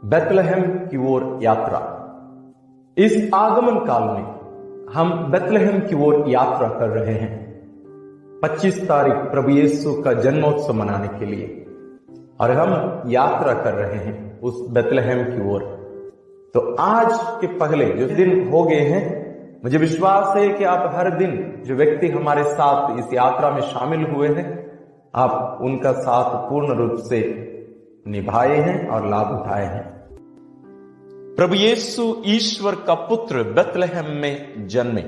Bethlehem की ओर यात्रा। इस आगमन काल में हम बेथलेहम की ओर यात्रा कर रहे हैं 25 तारीख प्रभु यीशु का जन्मोत्सव मनाने के लिए, और हम यात्रा कर रहे हैं उस बेथलेहम की ओर। तो आज के पहले जो दिन हो गए हैं, मुझे विश्वास है कि आप हर दिन जो व्यक्ति हमारे साथ इस यात्रा में शामिल हुए हैं, आप उनका साथ पूर्ण रूप से निभाए हैं और लाभ उठाए हैं। प्रभु यीशु ईश्वर का पुत्र बेथलेहम में जन्मे।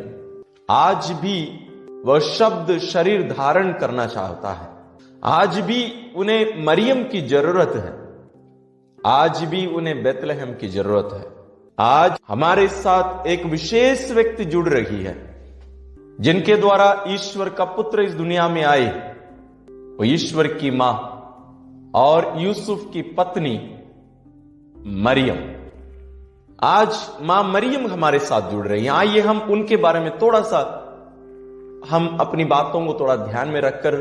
आज भी वह शब्द शरीर धारण करना चाहता है। आज भी उन्हें मरियम की जरूरत है। आज भी उन्हें बेथलेहम की जरूरत है। आज हमारे साथ एक विशेष व्यक्ति जुड़ रही है, जिनके द्वारा ईश्वर का पुत्र इस दुनिया में आए। वो ईश्वर की मां और यूसुफ की पत्नी मरियम। आज मां मरियम हमारे साथ जुड़ रही हैं। आइए हम उनके बारे में थोड़ा सा हम अपनी बातों को थोड़ा ध्यान में रखकर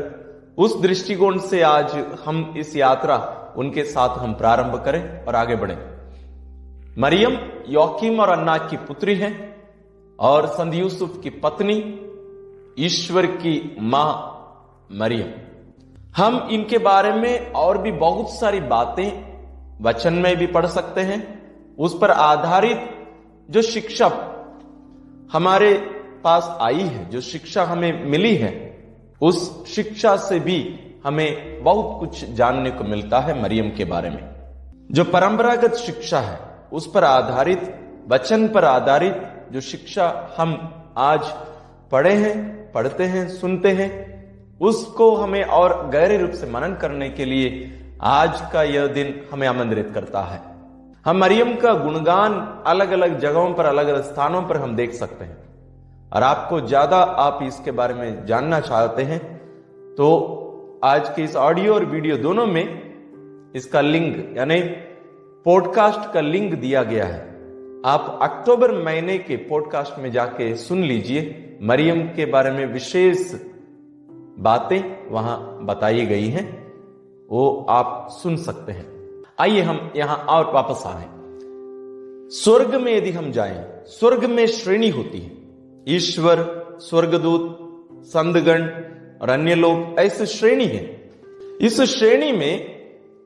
उस दृष्टिकोण से आज हम इस यात्रा उनके साथ हम प्रारंभ करें और आगे बढ़ें। मरियम योकीम और अन्ना की पुत्री है और संत यूसुफ की पत्नी, ईश्वर की मां मरियम। हम इनके बारे में और भी बहुत सारी बातें वचन में भी पढ़ सकते हैं। उस पर आधारित जो शिक्षा हमारे पास आई है, जो शिक्षा हमें मिली है, उस शिक्षा से भी हमें बहुत कुछ जानने को मिलता है मरियम के बारे में। जो परंपरागत शिक्षा है, उस पर आधारित, वचन पर आधारित जो शिक्षा हम आज पढ़े हैं, पढ़ते हैं, सुनते हैं, उसको हमें और गहरे रूप से मनन करने के लिए आज का यह दिन हमें आमंत्रित करता है। हम मरियम का गुणगान अलग अलग जगहों पर, अलग अलग स्थानों पर हम देख सकते हैं। और आपको ज्यादा आप इसके बारे में जानना चाहते हैं तो आज के इस ऑडियो और वीडियो दोनों में इसका लिंक यानी पॉडकास्ट का लिंक दिया गया है। आप अक्टूबर महीने के पॉडकास्ट में जाके सुन लीजिए। मरियम के बारे में विशेष बातें वहां बताई गई हैं, वो आप सुन सकते हैं। आइए हम यहां और वापस आए। स्वर्ग में यदि हम जाएं, स्वर्ग में श्रेणी होती है। ईश्वर, स्वर्गदूत, संतगण और अन्य लोग, ऐसी श्रेणी है। इस श्रेणी में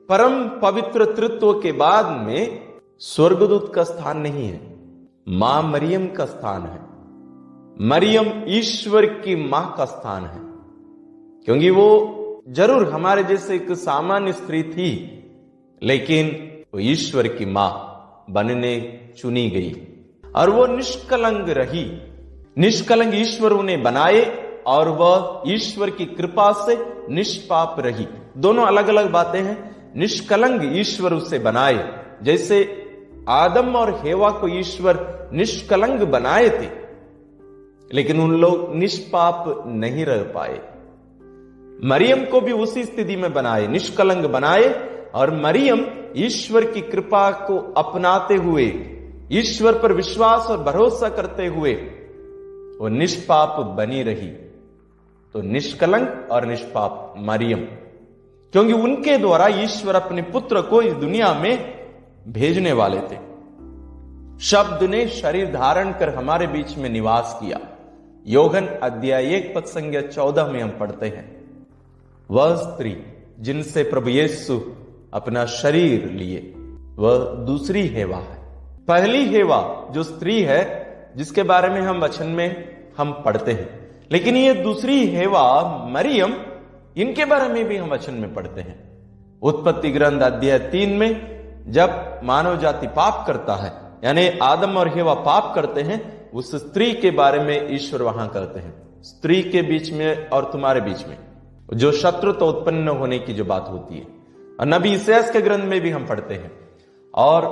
परम पवित्र तृत्व के बाद में स्वर्गदूत का स्थान नहीं है, मां मरियम का स्थान है। मरियम ईश्वर की मां का स्थान है, क्योंकि वो जरूर हमारे जैसे एक सामान्य स्त्री थी, लेकिन वो ईश्वर की मां बनने चुनी गई और वो निष्कलंक रही। निष्कलंक ईश्वर उन्हें बनाए और वह ईश्वर की कृपा से निष्पाप रही। दोनों अलग अलग बातें हैं। निष्कलंक ईश्वर उसे बनाए, जैसे आदम और हेवा को ईश्वर निष्कलंक बनाए थे, लेकिन उन लोग निष्पाप नहीं रह पाए। मरियम को भी उसी स्थिति में बनाए, निष्कलंक बनाए, और मरियम ईश्वर की कृपा को अपनाते हुए, ईश्वर पर विश्वास और भरोसा करते हुए वो निष्पाप बनी रही। तो निष्कलंक और निष्पाप मरियम, क्योंकि उनके द्वारा ईश्वर अपने पुत्र को इस दुनिया में भेजने वाले थे। शब्द ने शरीर धारण कर हमारे बीच में निवास किया। योहन अध्याय 1 पद संख्या 14 में हम पढ़ते हैं, वह स्त्री जिनसे प्रभु यीशु अपना शरीर लिए, वह दूसरी हेवा है। पहली हेवा जो स्त्री है, जिसके बारे में हम वचन में हम पढ़ते हैं, लेकिन ये दूसरी हेवा मरियम, इनके बारे में भी हम वचन में पढ़ते हैं। उत्पत्ति ग्रंथ अध्याय 3 में जब मानव जाति पाप करता है, यानी आदम और हेवा पाप करते हैं, उस स्त्री के बारे में ईश्वर वहां कहते हैं, स्त्री के बीच में और तुम्हारे बीच में जो शत्रुता उत्पन्न होने की जो बात होती है। और नबी इसायाह के ग्रंथ में भी हम पढ़ते हैं, और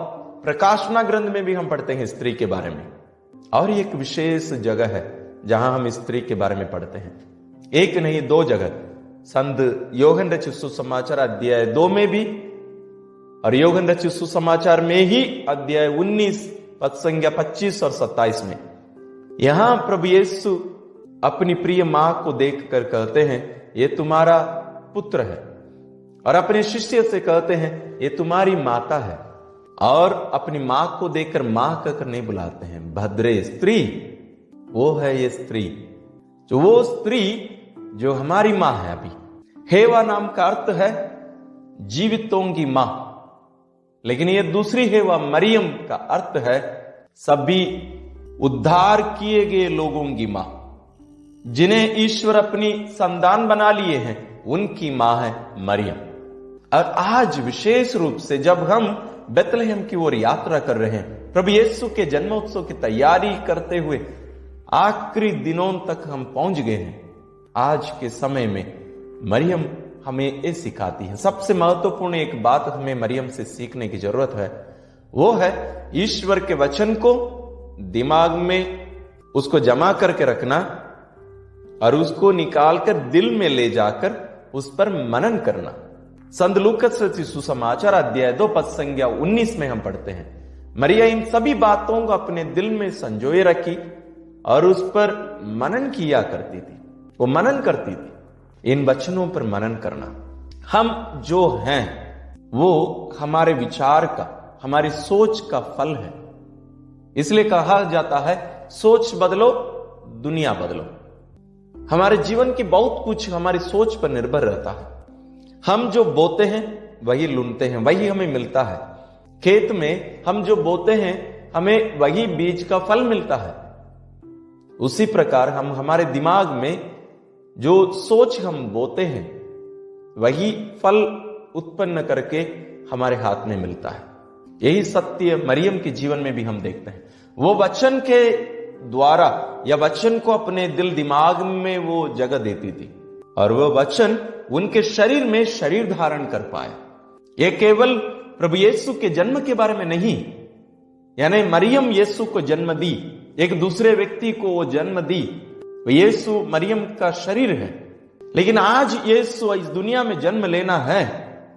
प्रकाशना ग्रंथ में भी हम पढ़ते हैं स्त्री के बारे में। और एक विशेष जगह है जहां हम स्त्री के बारे में पढ़ते हैं, एक नहीं दो जगह। संत योहन रचित सुसमाचार अध्याय 2 में भी, और योहन रचित सुसमाचार में ही अध्याय 19 पद संख्या 25 और 27 में, यहां प्रभु यीशु अपनी प्रिय मां को देखकर कहते हैं, ये तुम्हारा पुत्र है, और अपने शिष्य से कहते हैं, ये तुम्हारी माता है। और अपनी मां को देखकर मां कहकर नहीं बुलाते हैं, भद्रे स्त्री, वो है ये स्त्री, जो वो स्त्री जो हमारी मां है। अभी हेवा नाम का अर्थ है जीवितों की मां, लेकिन ये दूसरी हेवा मरियम का अर्थ है सभी उद्धार किए गए लोगों की मां, जिन्हें ईश्वर अपनी संतान बना लिए हैं, उनकी मां है मरियम। और आज विशेष रूप से जब हम बेतलहम की ओर यात्रा कर रहे हैं, प्रभु यीशु के जन्मोत्सव की तैयारी करते हुए आखिरी दिनों तक हम पहुंच गए हैं। आज के समय में मरियम हमें ये सिखाती है। सबसे महत्वपूर्ण एक बात हमें मरियम से सीखने की जरूरत है, वो है ईश्वर के वचन को दिमाग में उसको जमा करके रखना और उसको निकालकर दिल में ले जाकर उस पर मनन करना। संत लूकस रचित सुसमाचार अध्याय 2 पद संज्ञा 19 में हम पढ़ते हैं, मरिया इन सभी बातों को अपने दिल में संजोए रखी और उस पर मनन किया करती थी। वो मनन करती थी। इन वचनों पर मनन करना, हम जो हैं वो हमारे विचार का, हमारी सोच का फल है। इसलिए कहा जाता है सोच बदलो दुनिया बदलो। हमारे जीवन की बहुत कुछ हमारी सोच पर निर्भर रहता है। हम जो बोते हैं वही लुनते हैं, वही हमें मिलता है। खेत में हम जो बोते हैं हमें वही बीज का फल मिलता है। उसी प्रकार हम हमारे दिमाग में जो सोच हम बोते हैं वही फल उत्पन्न करके हमारे हाथ में मिलता है। यही सत्य मरियम के जीवन में भी हम देखते हैं। वो वचन के द्वारा या वचन को अपने दिल दिमाग में वो जगह देती थी और वह वचन उनके शरीर में शरीर धारण कर पाया। यह केवल प्रभु यीशु के जन्म के बारे में नहीं, यानी मरियम यीशु को जन्म दी, एक दूसरे व्यक्ति को वो जन्म दी। यीशु मरियम का शरीर है, लेकिन आज यीशु इस दुनिया में जन्म लेना है,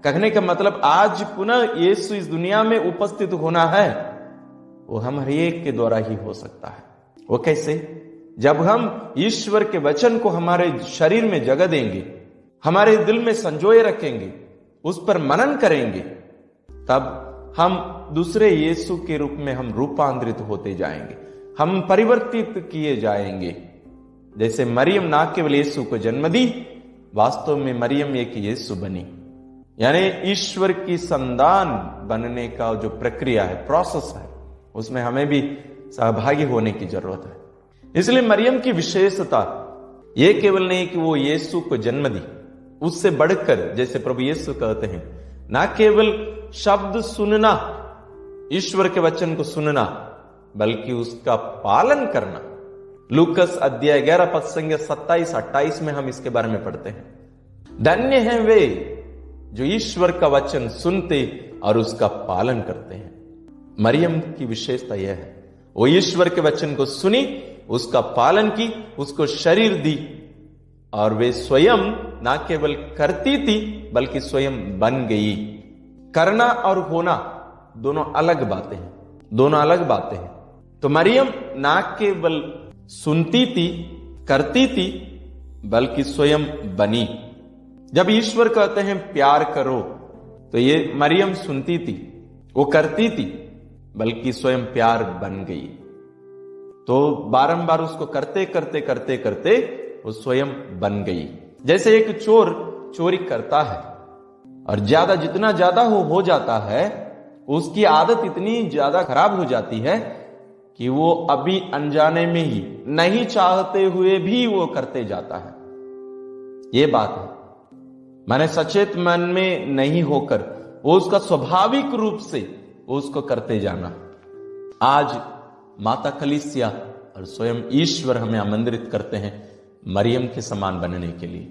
कहने का मतलब आज पुनः यीशु इस दुनिया में उपस्थित होना है, वो हम हर एक के द्वारा ही हो सकता है। वो कैसे? जब हम ईश्वर के वचन को हमारे शरीर में जगह देंगे, हमारे दिल में संजोए रखेंगे, उस पर मनन करेंगे, तब हम दूसरे यीशु के रूप में हम रूपांतरित होते जाएंगे, हम परिवर्तित किए जाएंगे। जैसे मरियम ना केवल यीशु को जन्म दी, वास्तव में मरियम एक यीशु बनी। यानी ईश्वर की संतान बनने का जो प्रक्रिया है, प्रोसेस है, उसमें हमें भी सहभागी होने की जरूरत है। इसलिए मरियम की विशेषता यह केवल नहीं कि वो यीशु को जन्म दी, उससे बढ़कर जैसे प्रभु यीशु कहते हैं, ना केवल शब्द सुनना, ईश्वर के वचन को सुनना, बल्कि उसका पालन करना। लूकस अध्याय 11 पद संज्ञा 27-28 में हम इसके बारे में पढ़ते हैं, धन्य हैं वे जो ईश्वर का वचन सुनते और उसका पालन करते हैं। मरियम की विशेषता यह है, वो ईश्वर के वचन को सुनी, उसका पालन की, उसको शरीर दी और वे स्वयं ना केवल करती थी बल्कि स्वयं बन गई। करना और होना दोनों अलग बातें हैं, दोनों अलग बातें हैं। तो मरियम ना केवल सुनती थी, करती थी, बल्कि स्वयं बनी। जब ईश्वर कहते हैं प्यार करो, तो ये मरियम सुनती थी, वो करती थी, बल्कि स्वयं प्यार बन गई। तो बारंबार उसको करते करते करते करते वो स्वयं बन गई। जैसे एक चोर चोरी करता है और जितना ज्यादा वो हो जाता है, उसकी आदत इतनी ज्यादा खराब हो जाती है कि वो अभी अनजाने में ही, नहीं चाहते हुए भी वो करते जाता है। ये बात है, माने सचेत मन में नहीं होकर वो उसका स्वाभाविक रूप से वो उसको करते जाना। आज माता कलीसिया और स्वयं ईश्वर हमें आमंत्रित करते हैं मरियम के समान बनने के लिए।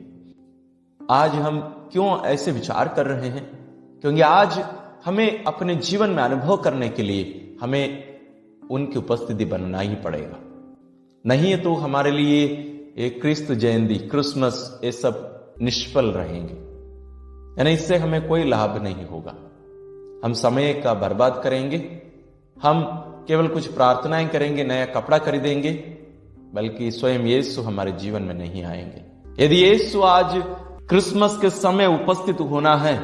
आज हम क्यों ऐसे विचार कर रहे हैं? क्योंकि आज हमें अपने जीवन में अनुभव करने के लिए हमें उनकी उपस्थिति बनना ही पड़ेगा। नहीं तो हमारे लिए एक क्रिस्त जयंती, क्रिसमस, ये सब निष्फल रहेंगे, यानी इससे हमें कोई लाभ नहीं होगा। हम समय का बर्बाद करेंगे, हम केवल कुछ प्रार्थनाएं करेंगे, नया कपड़ा खरीदेंगे, बल्कि स्वयं यीशु हमारे जीवन में नहीं आएंगे। यदि यीशु आज क्रिसमस के समय उपस्थित होना है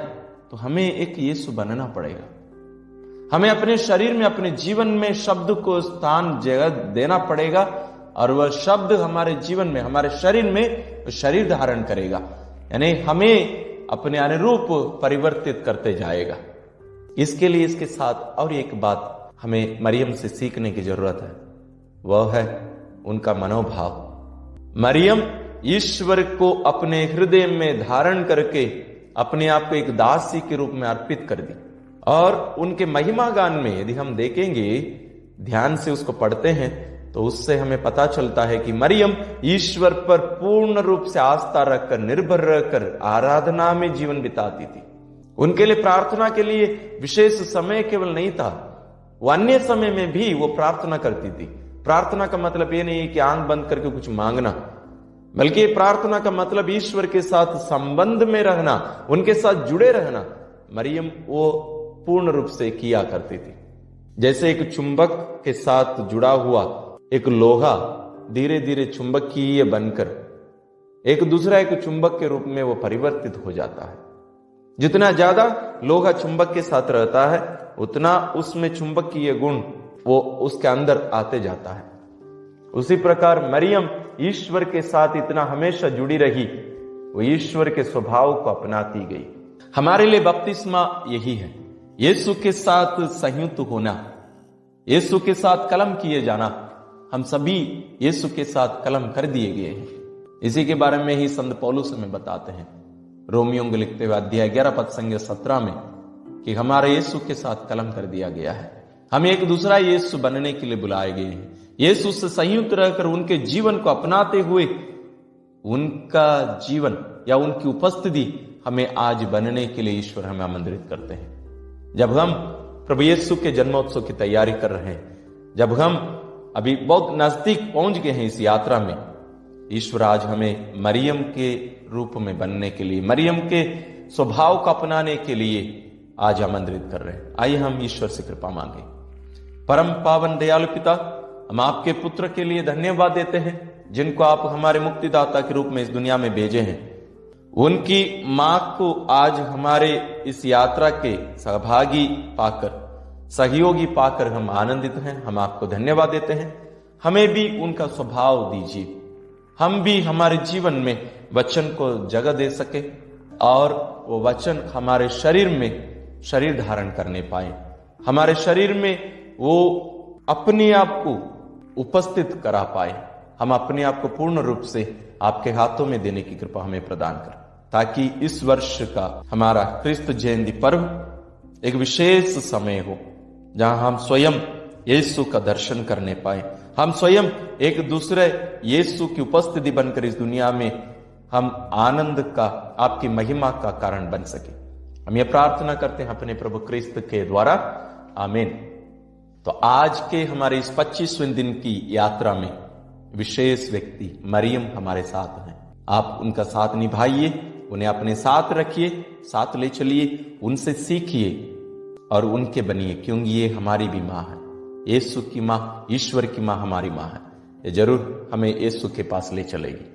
तो हमें एक यीशु बनना पड़ेगा। हमें अपने शरीर में, अपने जीवन में शब्द को स्थान, जगह देना पड़ेगा और वह शब्द हमारे जीवन में, हमारे शरीर में शरीर धारण करेगा, यानी हमें अपने अनुरूप परिवर्तित करते जाएगा। इसके लिए इसके साथ और एक बात हमें मरियम से सीखने की जरूरत है, वह है उनका मनोभाव। मरियम ईश्वर को अपने हृदय में धारण करके अपने आप को एक दासी के रूप में अर्पित कर दी। और उनके महिमा गान में यदि हम देखेंगे, ध्यान से उसको पढ़ते हैं, तो उससे हमें पता चलता है कि मरियम ईश्वर पर पूर्ण रूप से आस्था रखकर, निर्भर रहकर आराधना में जीवन बिताती थी। उनके लिए प्रार्थना के लिए विशेष समय केवल नहीं था, वो अन्य समय में भी वो प्रार्थना करती थी। प्रार्थना का मतलब ये नहीं कि आंख बंद करके कुछ मांगना, बल्कि प्रार्थना का मतलब ईश्वर के साथ संबंध में रहना, उनके साथ जुड़े रहना। मरियम वो पूर्ण रूप से किया करती थी। जैसे एक चुंबक के साथ जुड़ा हुआ एक लोहा धीरे धीरे चुंबकीय बनकर एक दूसरा एक चुंबक के रूप में वो परिवर्तित हो जाता है। जितना ज्यादा लोहा चुंबक के साथ रहता है, उतना उसमें चुंबकीय गुण वो उसके अंदर आते जाता है। उसी प्रकार मरियम ईश्वर के साथ इतना हमेशा जुड़ी रही, वो ईश्वर के स्वभाव को अपनाती गई। हमारे लिए बपतिस्मा यही है, यीशु के साथ संयुक्त होना, यीशु के साथ कलम किए जाना। हम सभी यीशु के साथ कलम कर दिए गए हैं। इसी के बारे में ही संत पौलुस हमें बताते हैं रोमियों को लिखते हुए अध्याय 11 पद संख्या 17 में कि हमारे यीशु के साथ कलम कर दिया गया है। हम एक दूसरा यीशु बनने के लिए बुलाए गए हैं। यीशु से संयुक्त रहकर उनके जीवन को अपनाते हुए उनका जीवन या उनकी उपस्थिति हमें आज बनने के लिए ईश्वर हमें आमंत्रित करते हैं। जब हम प्रभु यीशु के जन्मोत्सव की तैयारी कर रहे हैं, जब हम अभी बहुत नजदीक पहुंच गए हैं इस यात्रा में, ईश्वर आज हमें मरियम के रूप में बनने के लिए, मरियम के स्वभाव को अपनाने के लिए आज आमंत्रित कर रहे हैं। आइए हम ईश्वर से कृपा मांगे। परम पावन दयालु पिता, हम आपके पुत्र के लिए धन्यवाद देते हैं जिनको आप हमारे मुक्तिदाता के रूप में इस दुनिया में भेजे हैं। उनकी मां को आज हमारे इस यात्रा के सहभागी पाकर, सहयोगी पाकर हम आनंदित हैं। हम आपको धन्यवाद देते हैं। हमें भी उनका स्वभाव दीजिए, हम भी हमारे जीवन में वचन को जगह दे सके और वो वचन हमारे शरीर में शरीर धारण करने पाए, हमारे शरीर में वो अपने आप को उपस्थित करा पाए। हम अपने आप को पूर्ण रूप से आपके हाथों में देने की कृपा हमें प्रदान कर, ताकि इस वर्ष का हमारा क्रिस्त जयंती पर्व एक विशेष समय हो जहां हम स्वयं यीशु का दर्शन करने पाए, हम स्वयं एक दूसरे यीशु की उपस्थिति बनकर इस दुनिया में हम आनंद का, आपकी महिमा का कारण बन सके। हम ये प्रार्थना करते हैं अपने प्रभु क्रिस्त के द्वारा, आमीन। तो आज के हमारे इस 25वें दिन की यात्रा में विशेष व्यक्ति मरियम हमारे साथ हैं। आप उनका साथ निभाइए, उन्हें अपने साथ रखिए, साथ ले चलिए, उनसे सीखिए और उनके बनिए, क्योंकि ये हमारी भी माँ है। यीशु की माँ, ईश्वर की माँ हमारी माँ है। ये जरूर हमें यीशु के पास ले चलेगी।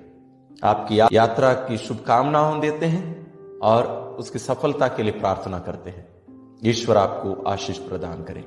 आपकी यात्रा की शुभकामनाएं देते हैं और उसकी सफलता के लिए प्रार्थना करते हैं। ईश्वर आपको आशीष प्रदान करे।